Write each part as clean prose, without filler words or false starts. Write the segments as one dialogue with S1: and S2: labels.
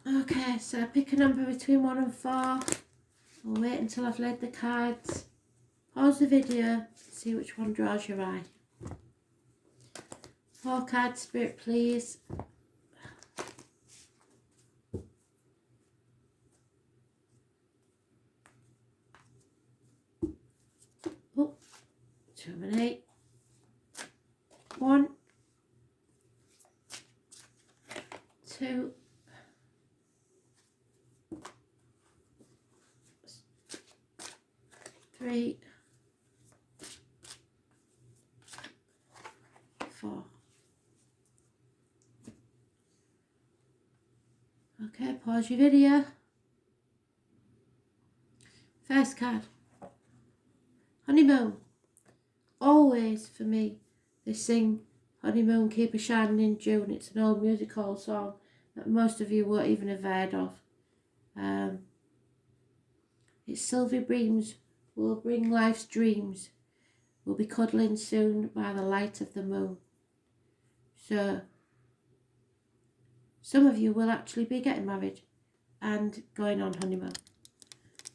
S1: Okay, so pick a number between 1 and 4. I'll wait until I've laid the cards. Pause the video, see which one draws your eye. 4 cards, Spirit, please. Oh, 2 of an 8. 1, 2, 3, 4. Okay, pause your video. First card. Honeymoon. Always for me, they sing Honeymoon Keep a Shining in June. It's an old music hall song that most of you won't even have heard of. It's Sylvie Breams will bring life's dreams. We'll be cuddling soon by the light of the moon. So, some of you will actually be getting married and going on honeymoon.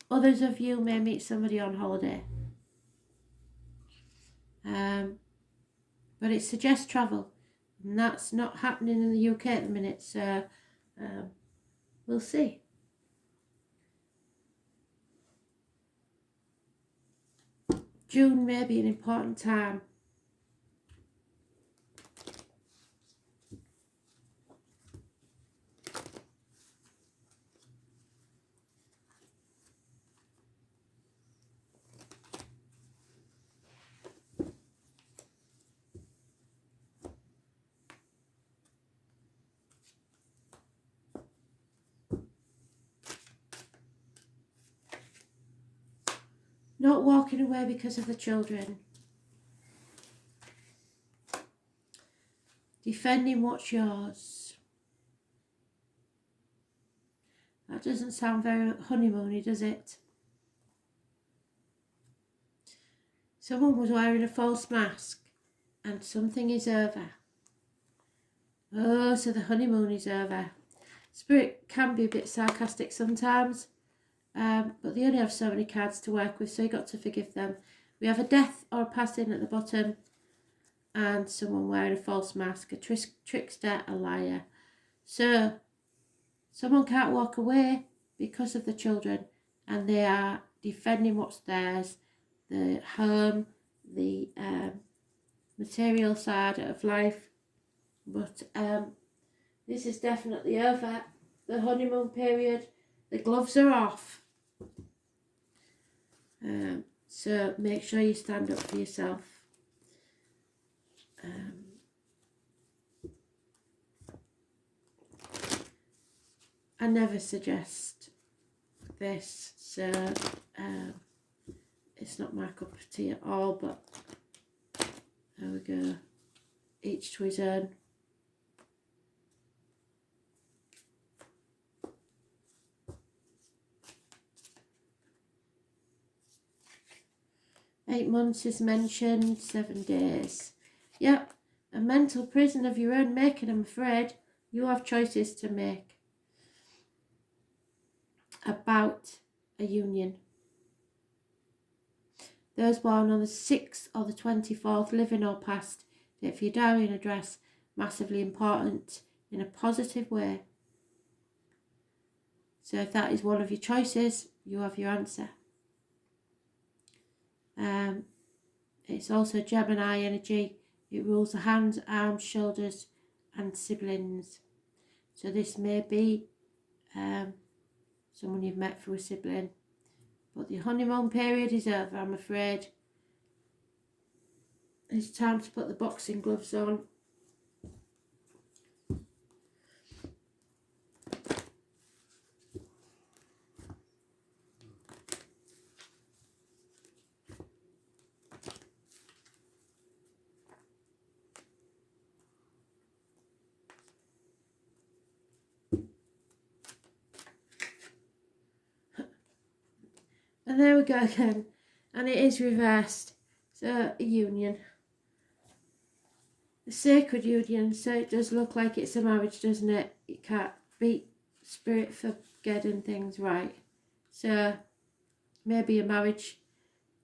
S1: Others of you may meet somebody on holiday. But it suggests travel, and that's not happening in the UK at the minute, so we'll see. June may be an important time. Not walking away because of the children. Defending what's yours. That doesn't sound very honeymoony, does it? Someone was wearing a false mask and something is over. Oh, so the honeymoon is over. Spirit can be a bit sarcastic sometimes, but they only have so many cards to work with, so you've got to forgive them. We have a death or a passing at the bottom, and someone wearing a false mask, a trickster, a liar. So, someone can't walk away because of the children, and they are defending what's theirs, the home, the material side of life. But this is definitely over. The honeymoon period, the gloves are off. So make sure you stand up for yourself. I never suggest this, so it's not my cup of tea at all, but there we go. Each to his own. Eight months is mentioned, 7 days. Yep, a mental prison of your own making, I'm afraid. You have choices to make about a union. Those born on the 6th or the 24th, living or past, date for your diary and address, massively important in a positive way. So if that is one of your choices, you have your answer. It's also Gemini energy. It rules the hands, arms, shoulders and siblings. So this may be someone you've met through a sibling. But the honeymoon period is over, I'm afraid. It's time to put the boxing gloves on. And there we go again. And it is reversed. So, a union. A sacred union. So it does look like it's a marriage, doesn't it? It can't be Spirit for getting things right. So maybe a marriage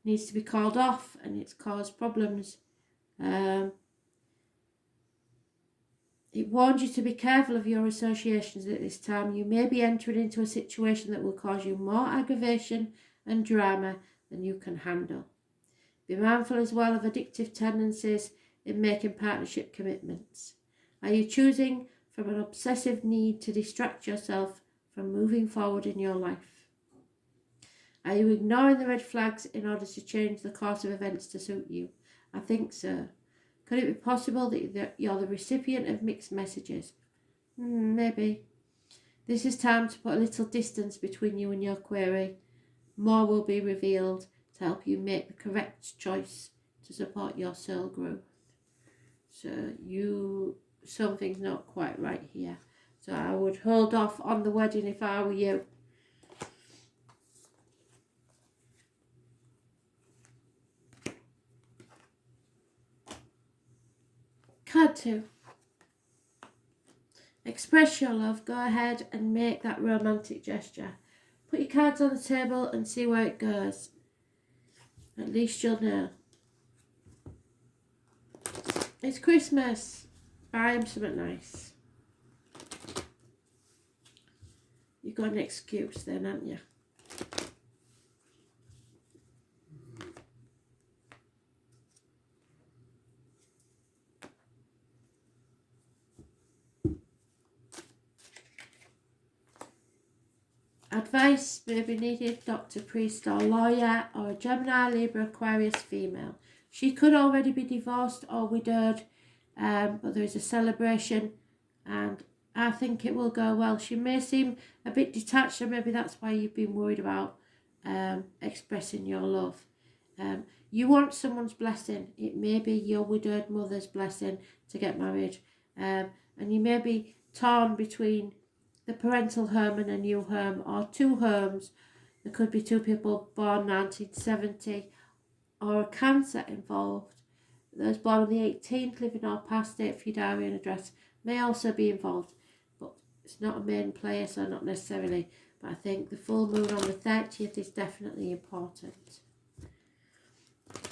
S1: needs to be called off and it's caused problems. It warns you to be careful of your associations at this time. You may be entering into a situation that will cause you more aggravation and drama than you can handle. Be mindful as well of addictive tendencies in making partnership commitments. Are you choosing from an obsessive need to distract yourself from moving forward in your life? Are you ignoring the red flags in order to change the course of events to suit you? I think so. Could it be possible that you're the recipient of mixed messages? Maybe. This is time to put a little distance between you and your query. More will be revealed to help you make the correct choice to support your soul growth. So something's not quite right here. So I would hold off on the wedding if I were you. Card 2. Express your love. Go ahead and make that romantic gesture. Put your cards on the table and see where it goes. At least you'll know. It's Christmas. Buy him something nice. You've got an excuse then, haven't you? Advice may be needed, doctor, priest or lawyer, or a Gemini, Libra, Aquarius female. She could already be divorced or widowed, but there is a celebration and I think it will go well. She may seem a bit detached, so maybe that's why you've been worried about expressing your love. You want someone's blessing. It may be your widowed mother's blessing to get married, and you may be torn between the parental home and a new home, or two homes. There could be two people born 1970, or a Cancer involved. Those born on the 18th, living or past it for your diary and address may also be involved, but it's not a main player, so not necessarily. But I think the full moon on the 30th is definitely important.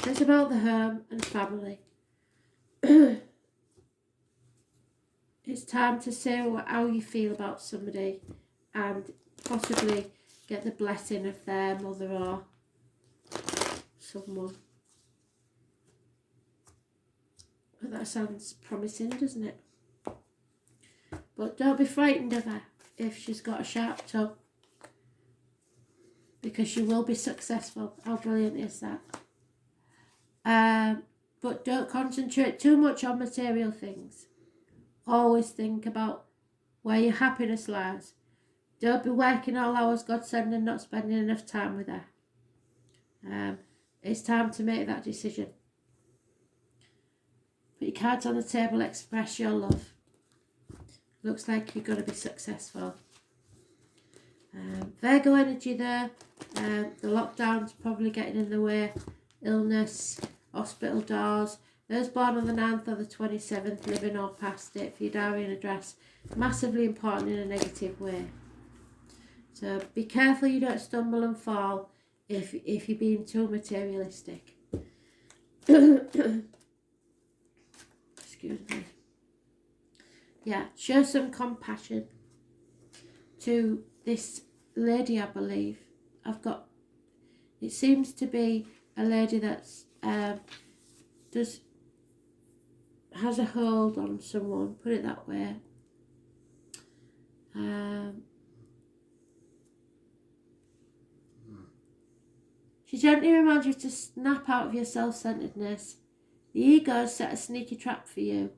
S1: It's about the home and family. It's time to say how you feel about somebody and possibly get the blessing of their mother or someone. But that sounds promising, doesn't it? But don't be frightened of her if she's got a sharp tongue, because she will be successful. How brilliant is that? But don't concentrate too much on material things. Always think about where your happiness lies. Don't be working all hours God send and not spending enough time with her. It's time to make that decision. Put your cards on the table, express your love. Looks like you're going to be successful. Virgo energy there. The lockdown's probably getting in the way. Illness, hospital doors. Those born on the 9th or the 27th, living or past it for your diary and address. Massively important in a negative way. So be careful you don't stumble and fall if you're being too materialistic. Excuse me. Yeah, show some compassion to this lady, I believe. It seems to be a lady that's has a hold on someone, put it that way. She gently reminds you to snap out of your self-centeredness. The ego has set a sneaky trap for you.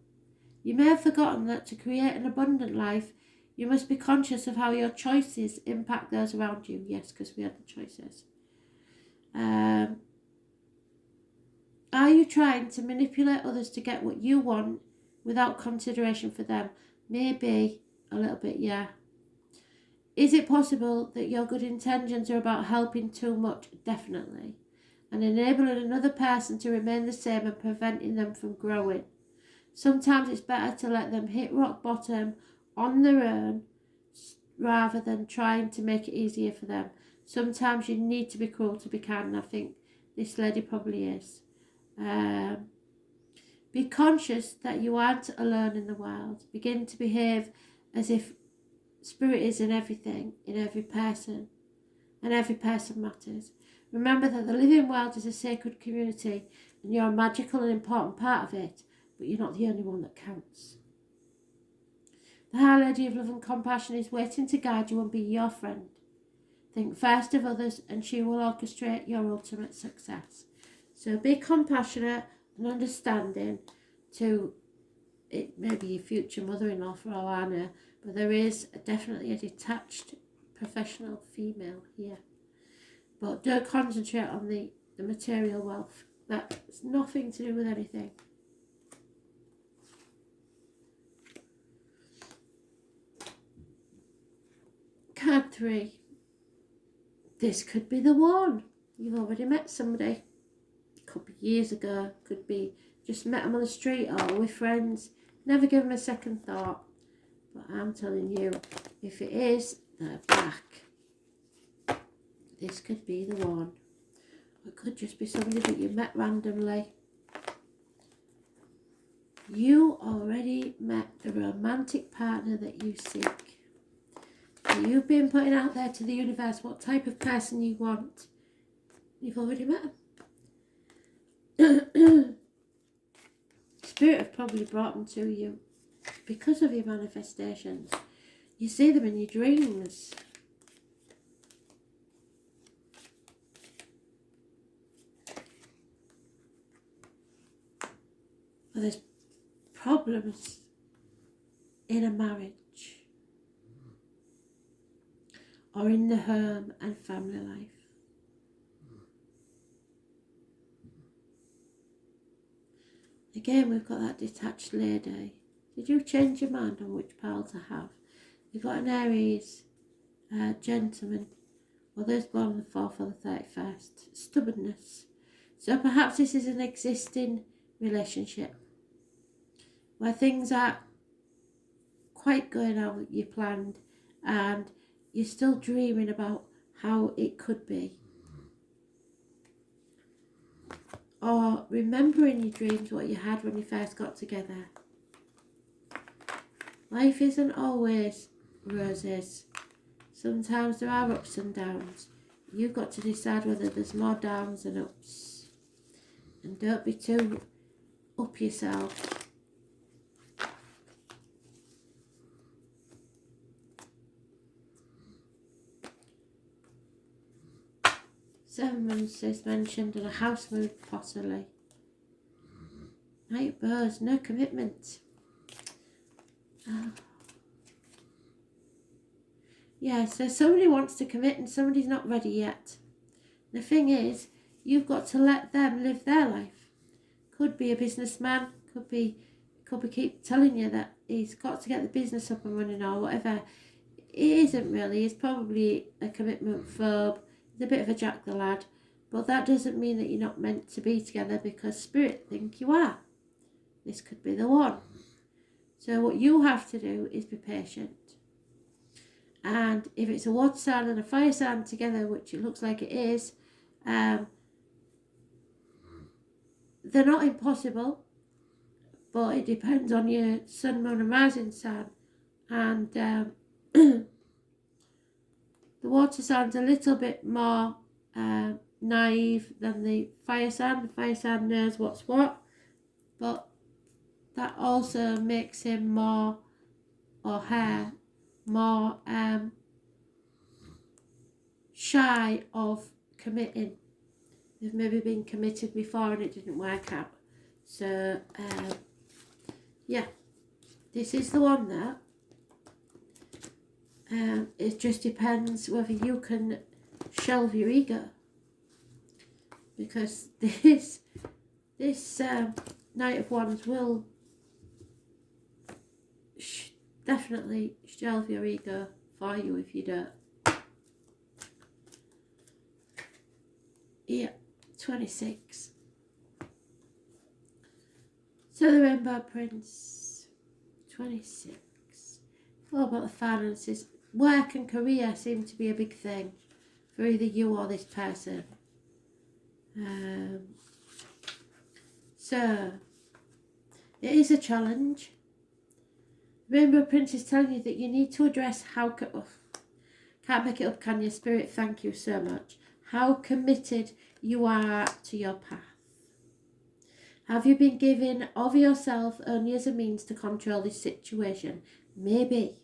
S1: You may have forgotten that to create an abundant life, you must be conscious of how your choices impact those around you. Yes, because we had the choices. Are you trying to manipulate others to get what you want without consideration for them? Maybe a little bit, yeah. Is it possible that your good intentions are about helping too much? Definitely. And enabling another person to remain the same and preventing them from growing. Sometimes it's better to let them hit rock bottom on their own, rather than trying to make it easier for them. Sometimes you need to be cruel to be kind, and I think this lady probably is. Be conscious that you aren't alone in the world. Begin to behave as if spirit is in everything, in every person, and every person matters. Remember that the living world is a sacred community, and you're a magical and important part of it, but you're not the only one that counts. The High Lady of Love and Compassion is waiting to guide you and be your friend. Think first of others, and she will orchestrate your ultimate success. So be compassionate and understanding to it, maybe your future mother-in-law for all I know, but there is definitely a detached professional female here. But don't concentrate on the material wealth. That's nothing to do with anything. Card 3. This could be the one. You've already met somebody. It could be years ago. Could be just met them on the street or with friends. Never give them a second thought. But I'm telling you, if it is, they're back. This could be the one. It could just be somebody that you met randomly. You already met the romantic partner that you seek. You've been putting out there to the universe what type of person you want. You've already met them. Spirit have probably brought them to you because of your manifestations. You see them in your dreams. Or there's problems in a marriage. Or in the home and family life. Again, we've got that detached lady. Did you change your mind on which pile to have? You've got an Aries gentleman. Well, there's born on the 4th or the 31st. Stubbornness. So perhaps this is an existing relationship where things aren't quite going how you planned, and you're still dreaming about how it could be. Or remembering your dreams, what you had when you first got together. Life isn't always roses. Sometimes there are ups and downs. You've got to decide whether there's more downs than ups. And don't be too up yourself. Seven months is mentioned and a house move possibly. Knight of Bows, no commitment. Yeah, so somebody wants to commit and somebody's not ready yet. The thing is, you've got to let them live their life. Could be a businessman, could be keep telling you that he's got to get the business up and running or whatever. It isn't really. He's probably a commitment phobe. He's a bit of a Jack the Lad. But that doesn't mean that you're not meant to be together because Spirit think you are. This could be the one. So what you have to do is be patient. And if it's a water sign and a fire sign together, which it looks like it is, they're not impossible, but it depends on your sun, moon and rising sign. And the water sign's a little bit more naive than the fire sign. The fire sign knows what's what, but that also makes him more, or her, more shy of committing. They've maybe been committed before and it didn't work out. So yeah, this is the one there. It just depends whether you can shelve your ego, because this Knight of Wands will definitely shelve your ego for you if you don't. Yeah, 26. So the Rainbow Prince, 26. All about the finances. work and career seem to be a big thing for either you or this person. So, it is a challenge. Rainbow Prince is telling you that you need to address can't make it up, can you? Spirit, thank you so much. How committed you are to your path. Have you been giving of yourself only as a means to control this situation? Maybe.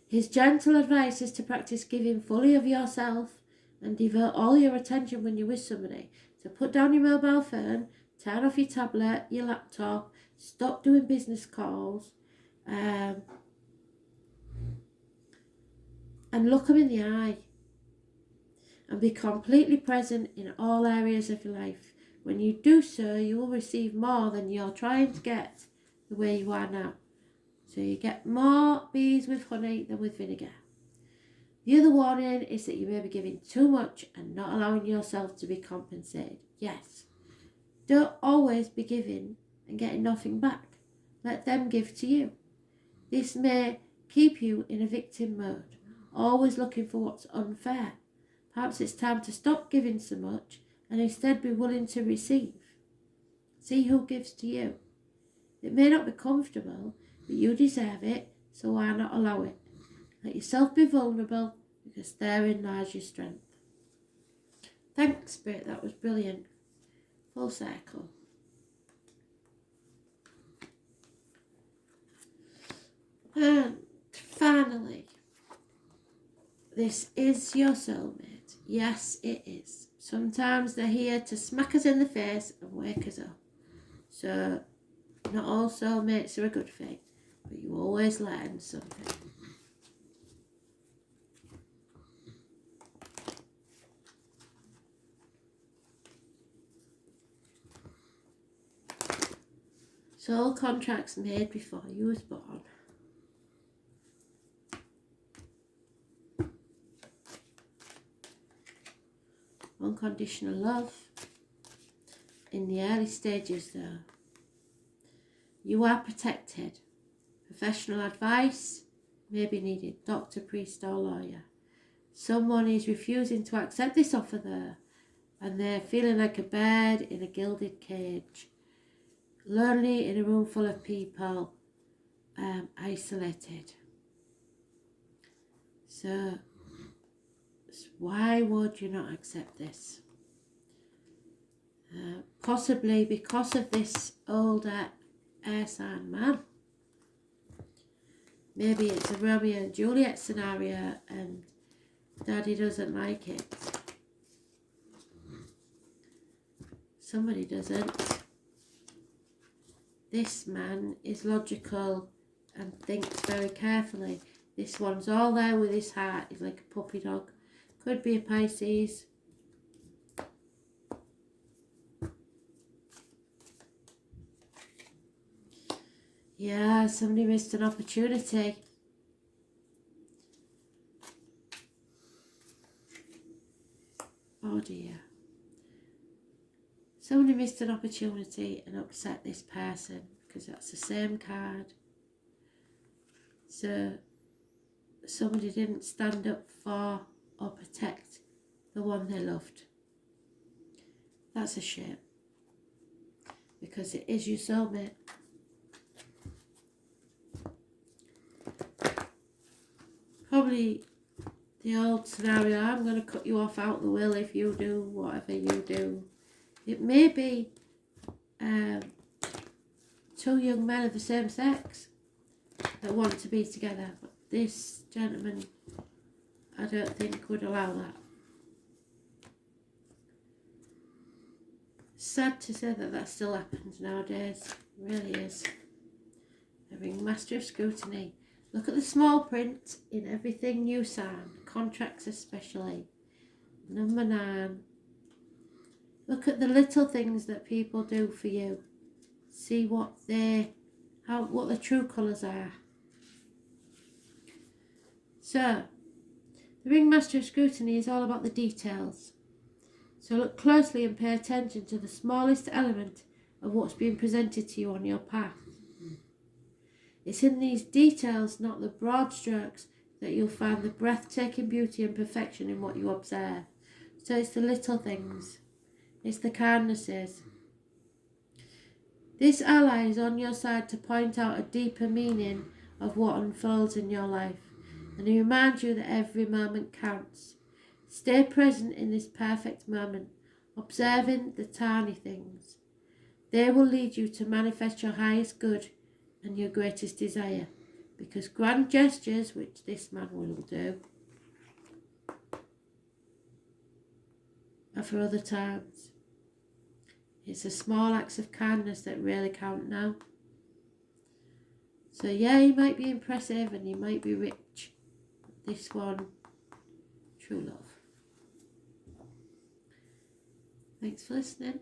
S1: His gentle advice is to practice giving fully of yourself and devote all your attention when you're with somebody. So put down your mobile phone, turn off your tablet, your laptop, stop doing business calls, and look them in the eye. And be completely present in all areas of your life. When you do so, you will receive more than you're trying to get the way you are now. So you get more bees with honey than with vinegar. The other warning is that you may be giving too much and not allowing yourself to be compensated. Yes. Don't always be giving and getting nothing back. Let them give to you. This may keep you in a victim mode, always looking for what's unfair. Perhaps it's time to stop giving so much and instead be willing to receive. See who gives to you. It may not be comfortable, but you deserve it, so why not allow it? Let yourself be vulnerable, because therein lies your strength. Thanks, Spirit, that was brilliant. Full circle. And finally, this is your soulmate. Yes, it is. Sometimes they're here to smack us in the face and wake us up. So, not all soulmates are a good thing, but you always learn something. Soul contracts made before you was born. Unconditional love. In the early stages though, you are protected. Professional advice may be needed. Doctor, priest or lawyer. Someone is refusing to accept this offer though, and they're feeling like a bird in a gilded cage. Lonely in a room full of people. Isolated. So, why would you not accept this? Possibly because of this older air sign man. Maybe it's a Romeo and Juliet scenario and Daddy doesn't like it. Somebody doesn't. This man is logical and thinks very carefully. This one's all there with his heart. He's like a puppy dog. Could be a Pisces. Yeah, somebody missed an opportunity. Oh dear. Somebody missed an opportunity and upset this person because that's the same card. So somebody didn't stand up for or protect the one they loved. That's a shame, because it is your soulmate. Probably the old scenario, I'm going to cut you off out the will if you do whatever you do. It may be two young men of the same sex that want to be together, but this gentleman, I don't think, would allow that. Sad to say that still happens nowadays. It really is. Having Master of Scrutiny. Look at the small print in everything you sign, contracts especially. Number 9. Look at the little things that people do for you. See what the true colours are. So, the Ringmaster of Scrutiny is all about the details. So look closely and pay attention to the smallest element of what's being presented to you on your path. It's in these details, not the broad strokes, that you'll find the breathtaking beauty and perfection in what you observe. So it's the little things. It's the kindnesses. This ally is on your side to point out a deeper meaning of what unfolds in your life, and he reminds you that every moment counts. Stay present in this perfect moment, observing the tiny things. They will lead you to manifest your highest good and your greatest desire, because grand gestures, which this man will do, are for other times. It's the small acts of kindness that really count now. So yeah, you might be impressive and you might be rich, but this one, true love. Thanks for listening.